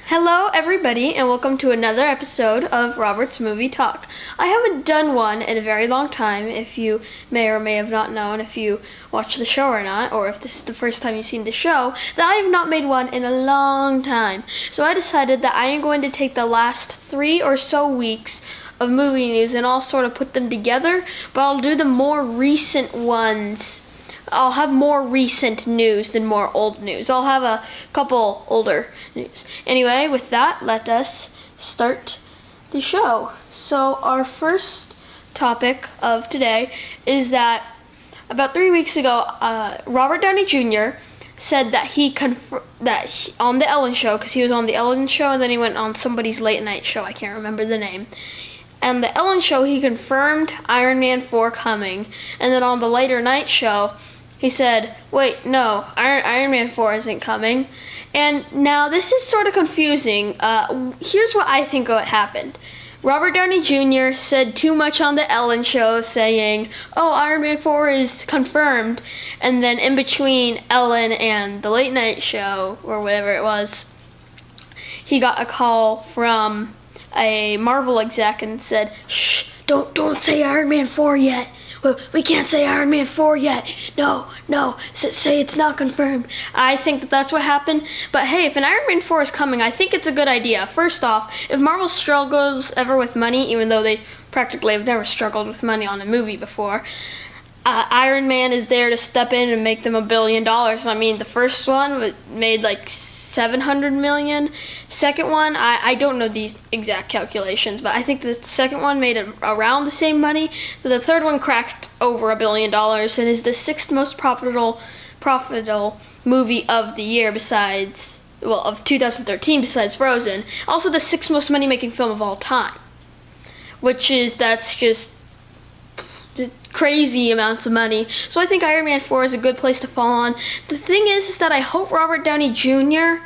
Hello everybody and welcome to another episode of Robert's Movie Talk. I haven't done one in a very long time, if you may or may have not known if you watch the show or not, or if this is the first time you've seen the show, that I have not made one in a long time. So I decided that I am going to take the last 3 or so weeks of movie news and I'll sort of put them together, but I'll do the more recent ones. I'll have more recent news than more old news. I'll have a couple older news. Anyway, with that, let us start the show. So our first topic of today is that about 3 weeks ago, Robert Downey Jr. said that on the Ellen Show, because he was on the Ellen Show and then he went on somebody's late night show, I can't remember the name. And the Ellen Show, he confirmed Iron Man 4 coming, and then on the later night show, he said, wait, no, Iron Man 4 isn't coming. And now this is sort of confusing. Here's what I think what happened. Robert Downey Jr. said too much on the Ellen Show saying, oh, Iron Man 4 is confirmed. And then in between Ellen and the late night show, or whatever it was, he got a call from a Marvel exec and said, shh, don't say Iron Man 4 yet. We can't say Iron Man 4 yet. No, say it's not confirmed. I think that's what happened. But hey, if an Iron Man 4 is coming, I think it's a good idea. First off, if Marvel struggles ever with money, even though they practically have never struggled with money on a movie before, Iron Man is there to step in and make them $1 billion. I mean, the first one made like $700 million. Second one, I don't know these exact calculations, but I think the second one made around the same money. The third one cracked over $1 billion and is the 6th most profitable movie of the year of 2013 besides Frozen. Also the 6th most money-making film of all time, that's just crazy amounts of money. So I think Iron Man 4 is a good place to fall on. The thing is that I hope Robert Downey Jr.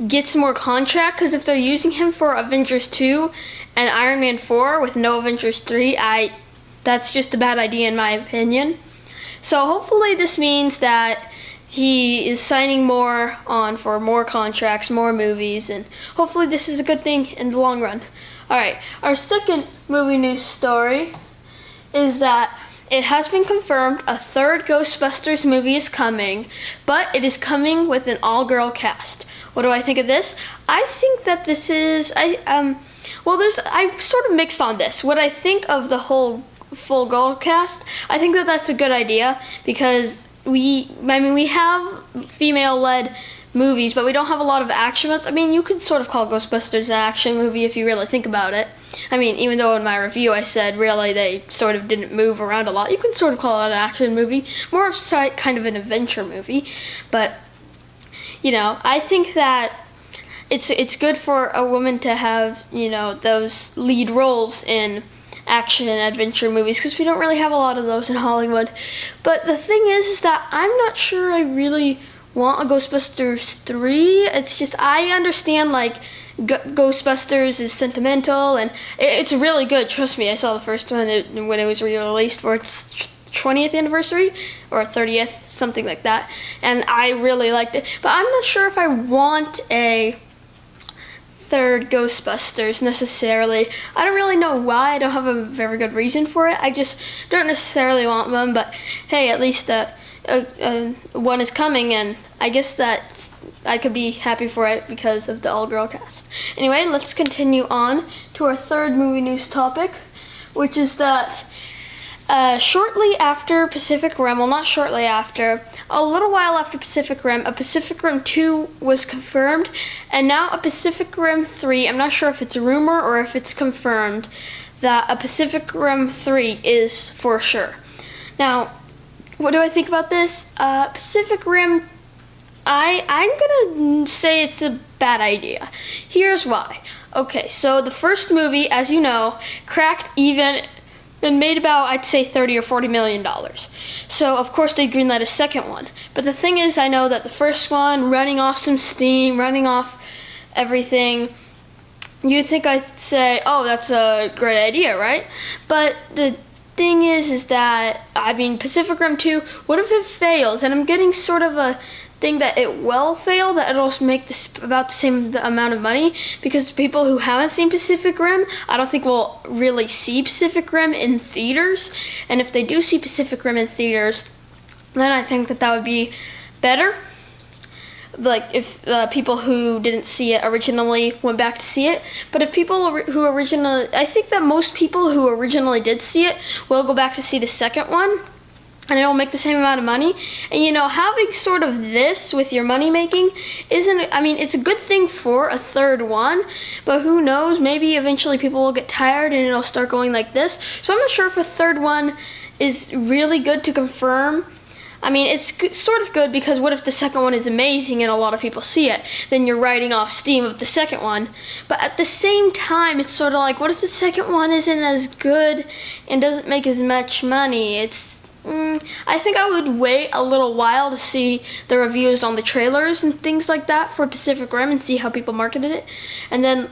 gets more contract, because if they're using him for Avengers 2 and Iron Man 4 with no Avengers 3, that's just a bad idea in my opinion. So hopefully this means that he is signing more on for more contracts, more movies, and hopefully this is a good thing in the long run. Alright, our second movie news story is that it has been confirmed a third Ghostbusters movie is coming, but it is coming with an all-girl cast. What do I think of this? I think that this is, I'm sort of mixed on this. What I think of the whole full girl cast, I think that that's a good idea, because we have female-led movies, but we don't have a lot of action ones. I mean, you could sort of call Ghostbusters an action movie if you really think about it. I mean, even though in my review I said really they sort of didn't move around a lot, you can sort of call it an action movie, more of kind of an adventure movie. But I think that it's good for a woman to have those lead roles in action and adventure movies, because we don't really have a lot of those in Hollywood. But the thing is that I'm not sure I really want a Ghostbusters 3. It's just, I understand Ghostbusters is sentimental and it's really good. Trust me, I saw the first one when it was re-released for its 20th anniversary or 30th, something like that, and I really liked it. But I'm not sure if I want a third Ghostbusters necessarily. I don't really know why. I don't have a very good reason for it. I just don't necessarily want one, but hey, at least one is coming, and I guess that I could be happy for it because of the all-girl cast. Anyway, let's continue on to our third movie news topic, which is that shortly after Pacific Rim, well, not shortly after, a little while after Pacific Rim, a Pacific Rim 2 was confirmed, and now a Pacific Rim 3, I'm not sure if it's a rumor or if it's confirmed, that a Pacific Rim 3 is for sure. Now, what do I think about this? Pacific Rim, I'm gonna say it's a bad idea. Here's why. Okay, so the first movie, as you know, cracked even and made about, I'd say, $30 or $40 million. So, of course, they greenlight a second one. But the thing is, I know that the first one, running off some steam, running off everything, you'd think I'd say, oh, that's a great idea, right? But the thing is that, I mean, Pacific Rim 2, what if it fails? And I'm getting sort of a think that it will fail, that it'll make this about the same amount of money, because people who haven't seen Pacific Rim, I don't think will really see Pacific Rim in theaters. And if they do see Pacific Rim in theaters, then I think that would be better. Like if people who didn't see it originally went back to see it. But if people who originally, I think that most people who originally did see it will go back to see the second one, and it'll make the same amount of money. And you know, having sort of this with your money making it's a good thing for a third one, but who knows, maybe eventually people will get tired and it'll start going like this. So I'm not sure if a third one is really good to confirm. I mean, it's sort of good, because what if the second one is amazing and a lot of people see it? Then you're riding off steam of the second one. But at the same time, it's sort of like, what if the second one isn't as good and doesn't make as much money? I think I would wait a little while to see the reviews on the trailers and things like that for Pacific Rim and see how people marketed it. And then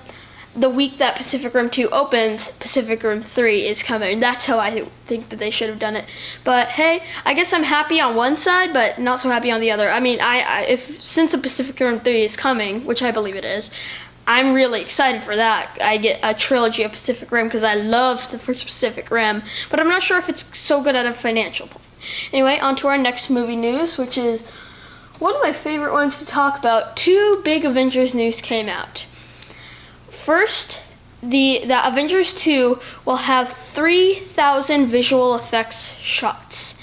the week that Pacific Rim 2 opens, Pacific Rim 3 is coming. That's how I think that they should have done it. But hey, I guess I'm happy on one side, but not so happy on the other. I mean, since the Pacific Rim 3 is coming, which I believe it is, I'm really excited for that. I get a trilogy of Pacific Rim because I loved the first Pacific Rim, but I'm not sure if it's so good at a financial point. Anyway, on to our next movie news, which is one of my favorite ones to talk about. 2 big Avengers news came out. First, the Avengers 2 will have 3,000 visual effects shots.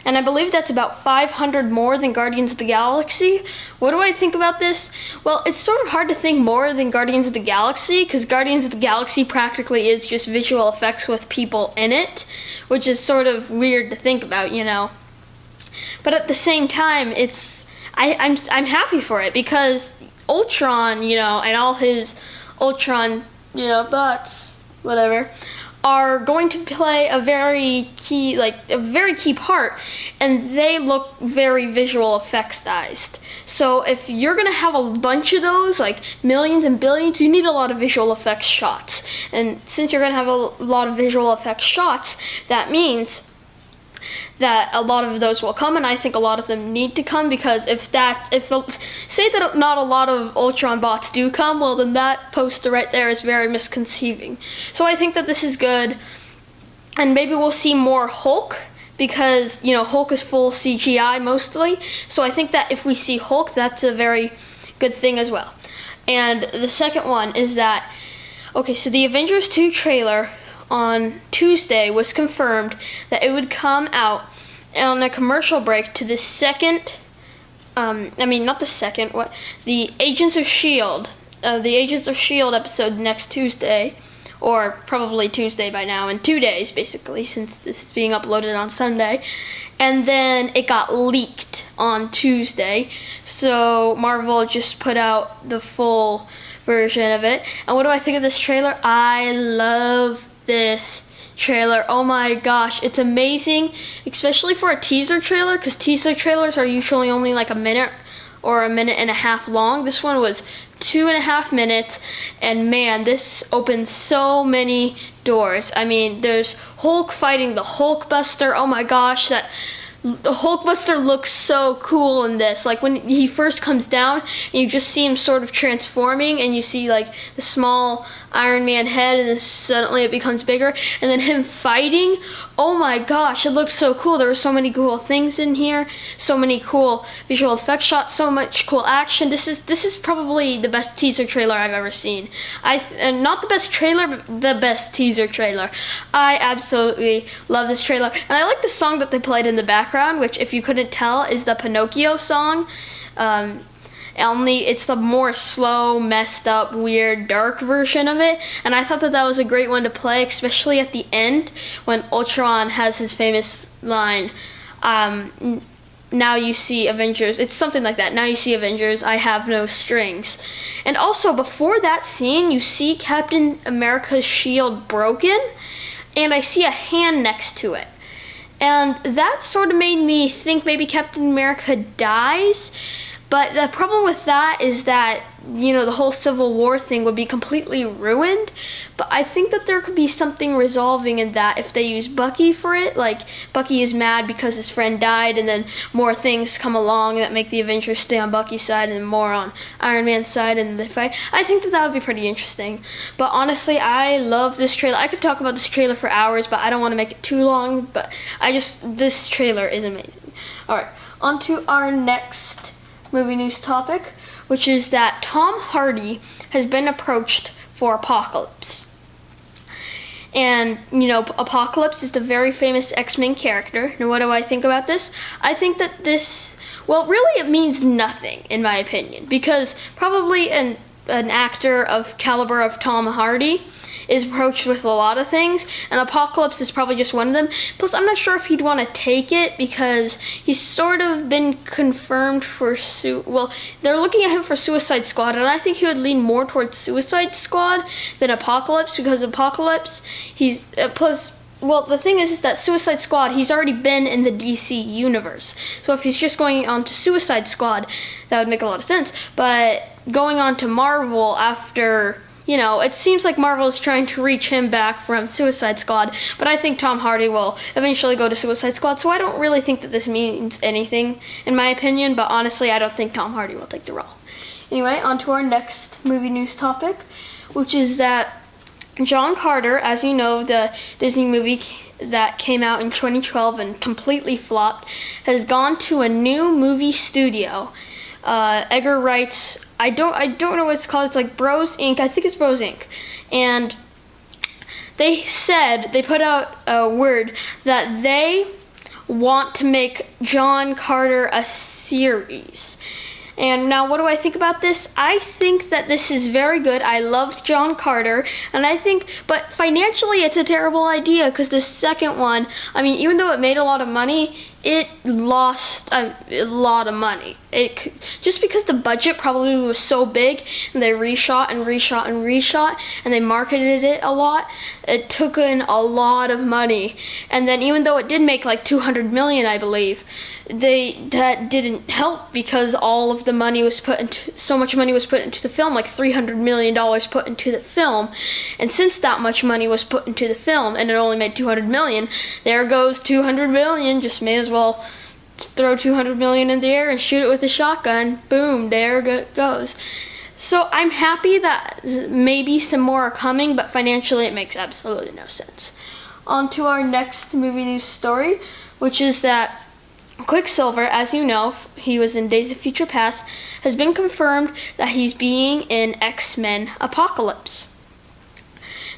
And I believe that's about 500 more than Guardians of the Galaxy. What do I think about this? Well, it's sort of hard to think more than Guardians of the Galaxy, because Guardians of the Galaxy practically is just visual effects with people in it, which is sort of weird to think about, you know. But at the same time, I'm happy for it, because Ultron, you know, and all his Ultron, you know, thoughts, whatever, are going to play a very key part, and they look very visual effects-ized. So if you're gonna have a bunch of those, like millions and billions, you need a lot of visual effects shots. And since you're gonna have a lot of visual effects shots, that means that a lot of those will come, and I think a lot of them need to come, because say that not a lot of Ultron bots do come, well then that poster right there is very misconceiving. So I think that this is good, and maybe we'll see more Hulk, because, you know, Hulk is full CGI mostly, so I think that if we see Hulk, that's a very good thing as well. And the second one is that, okay, so the Avengers 2 trailer on Tuesday was confirmed that it would come out on a commercial break to the second, the Agents of S.H.I.E.L.D., the Agents of S.H.I.E.L.D. episode next Tuesday, or probably Tuesday by now, in 2 days basically, since this is being uploaded on Sunday. And then it got leaked on Tuesday, so Marvel just put out the full version of it. And what do I think of this trailer? I love this trailer. Oh my gosh, it's amazing, especially for a teaser trailer, because teaser trailers are usually only like a minute or a minute and a half long. This one was 2.5 minutes, and man, this opens so many doors. I mean, there's Hulk fighting the Hulkbuster. Oh my gosh, the Hulkbuster looks so cool in this. Like when he first comes down, and you just see him sort of transforming, and you see like the small Iron Man head, and then suddenly it becomes bigger, and then him fighting. Oh my gosh, it looks so cool. There were so many cool things in here, so many cool visual effects shots, so much cool action. This is probably the best teaser trailer I've ever seen. Not the best trailer, but the best teaser trailer. I absolutely love this trailer, and I like the song that they played in the background, which, if you couldn't tell, is the Pinocchio song. Only it's the more slow, messed up, weird, dark version of it, and I thought that was a great one to play, especially at the end when Ultron has his famous line, now you see Avengers, it's something like that, now you see Avengers, I have no strings. And also, before that scene, you see Captain America's shield broken, and I see a hand next to it. And that sort of made me think maybe Captain America dies. But the problem with that is that, the whole Civil War thing would be completely ruined. But I think that there could be something resolving in that if they use Bucky for it. Like, Bucky is mad because his friend died, and then more things come along that make the Avengers stay on Bucky's side and more on Iron Man's side, and they fight. I think that would be pretty interesting. But honestly, I love this trailer. I could talk about this trailer for hours, but I don't want to make it too long. But this trailer is amazing. Alright, on to our next movie news topic, which is that Tom Hardy has been approached for Apocalypse. And, Apocalypse is the very famous X-Men character. Now, what do I think about this? I think that this, really it means nothing, in my opinion, because probably an actor of caliber of Tom Hardy is approached with a lot of things, and Apocalypse is probably just one of them. Plus, I'm not sure if he'd want to take it because he's sort of been confirmed for they're looking at him for Suicide Squad, and I think he would lean more towards Suicide Squad than Apocalypse, because Apocalypse, the thing is that Suicide Squad, he's already been in the DC universe. So if he's just going on to Suicide Squad, that would make a lot of sense. But going on to Marvel after, it seems like Marvel is trying to reach him back from Suicide Squad, but I think Tom Hardy will eventually go to Suicide Squad, so I don't really think that this means anything, in my opinion, but honestly, I don't think Tom Hardy will take the role. Anyway, on to our next movie news topic, which is that John Carter, as you know, the Disney movie that came out in 2012 and completely flopped, has gone to a new movie studio. Edgar Wright's, I don't know what it's called. It's like Broughs Inc. I think it's Broughs Inc. And they put out a word that they want to make John Carter a series. And now, what do I think about this? I think that this is very good. I loved John Carter, but financially it's a terrible idea, because the second one, even though it made a lot of money, it lost a lot of money. Just because the budget probably was so big, and they reshot, and they marketed it a lot, it took in a lot of money. And then even though it did make like $200 million, I believe, that didn't help, because all of the money was so much money was put into the film, like $300 million put into the film. And since that much money was put into the film and it only made $200 million, there goes $200 million. Just may as well throw $200 million in the air and shoot it with a shotgun. Boom, there it goes. So I'm happy that maybe some more are coming, but financially it makes absolutely no sense. On to our next movie news story, which is that Quicksilver, as you know, he was in Days of Future Past, has been confirmed that he's being in X-Men Apocalypse.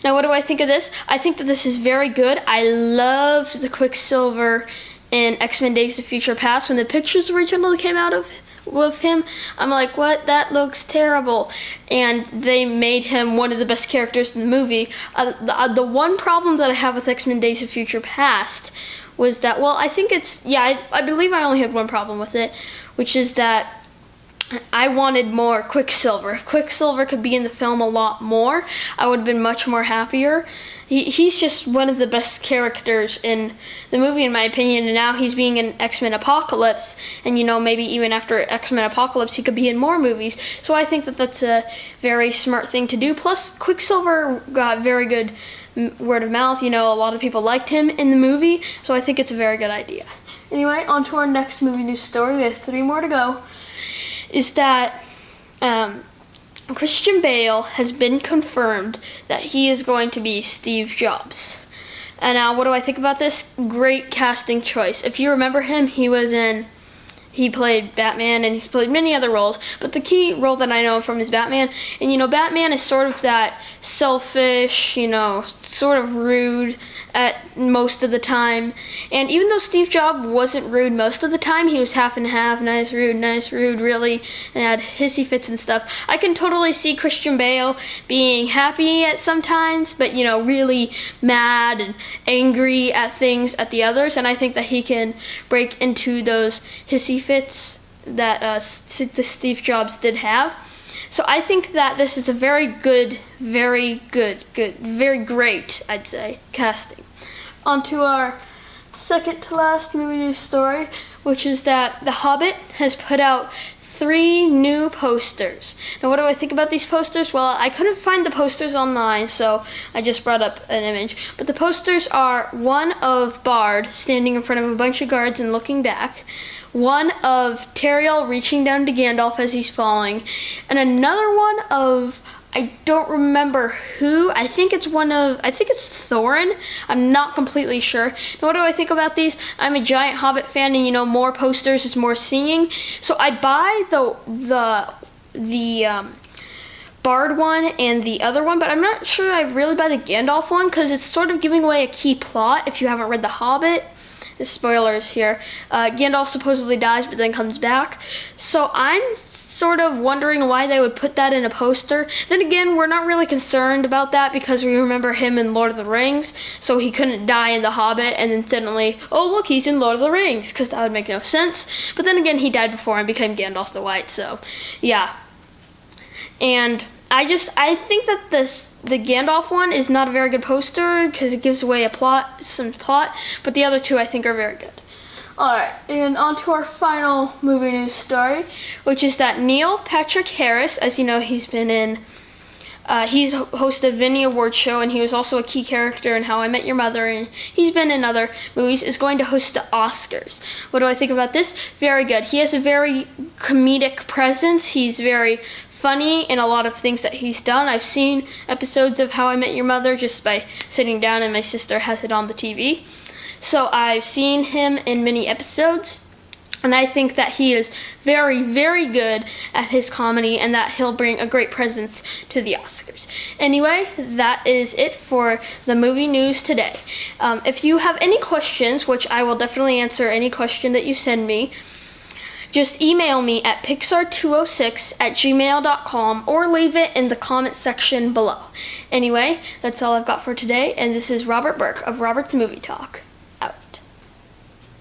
Now, what do I think of this? I think that this is very good. I loved the Quicksilver in X-Men Days of Future Past. When the pictures originally came out with him, I'm like, what? That looks terrible. And they made him one of the best characters in the movie. The one problem that I have with X-Men Days of Future Past was that, I believe I only had one problem with it, which is that I wanted more Quicksilver. If Quicksilver could be in the film a lot more, I would have been much more happier. He's just one of the best characters in the movie, in my opinion, and now he's being in X-Men Apocalypse, and maybe even after X-Men Apocalypse, he could be in more movies. So I think that that's a very smart thing to do. Plus, Quicksilver got very good word of mouth. A lot of people liked him in the movie, so I think it's a very good idea. Anyway, on to our next movie news story. We have 3 more to go. Is that Christian Bale has been confirmed that he is going to be Steve Jobs. And now, what do I think about this? Great casting choice. If you remember him, he played Batman, and he's played many other roles, but the key role that I know from is Batman. And Batman is sort of that selfish, sort of rude at most of the time. And even though Steve Jobs wasn't rude most of the time, he was half and half, nice, rude, really, and had hissy fits and stuff. I can totally see Christian Bale being happy at sometimes, but really mad and angry at things at the others, and I think that he can break into those hissy fits that the Steve Jobs did have. So I think that this is a very great, I'd say, casting. On to our second to last movie news story, which is that The Hobbit has put out 3 new posters. Now, what do I think about these posters? Well, I couldn't find the posters online, so I just brought up an image. But the posters are one of Bard standing in front of a bunch of guards and looking back, one of Teriel reaching down to Gandalf as he's falling, and another one of, I don't remember who. I think it's Thorin. I'm not completely sure. Now, what do I think about these? I'm a giant Hobbit fan, and more posters is more seeing. So I'd buy the Bard one and the other one, but I'm not sure I'd really buy the Gandalf one because it's sort of giving away a key plot if you haven't read The Hobbit. Spoilers here. Gandalf supposedly dies but then comes back. So I'm sort of wondering why they would put that in a poster. Then again, we're not really concerned about that because we remember him in Lord of the Rings, so he couldn't die in The Hobbit and then suddenly, oh look, he's in Lord of the Rings, because that would make no sense. But then again, he died before and became Gandalf the White, so yeah. And I think that the Gandalf one is not a very good poster because it gives away some plot, but the other two I think are very good. Alright, and on to our final movie news story, which is that Neil Patrick Harris, as you know, he's hosted a Vinny Award show, and he was also a key character in How I Met Your Mother, and he's been in other movies, is going to host the Oscars. What do I think about this? Very good. He has a very comedic presence. He's very funny in a lot of things that he's done. I've seen episodes of How I Met Your Mother just by sitting down, and my sister has it on the TV. So I've seen him in many episodes, and I think that he is very, very good at his comedy and that he'll bring a great presence to the Oscars. Anyway, that is it for the movie news today. If you have any questions, which I will definitely answer any question that you send me, just email me at pixar206@gmail.com or leave it in the comment section below. Anyway, that's all I've got for today, and this is Robert Burke of Robert's Movie Talk.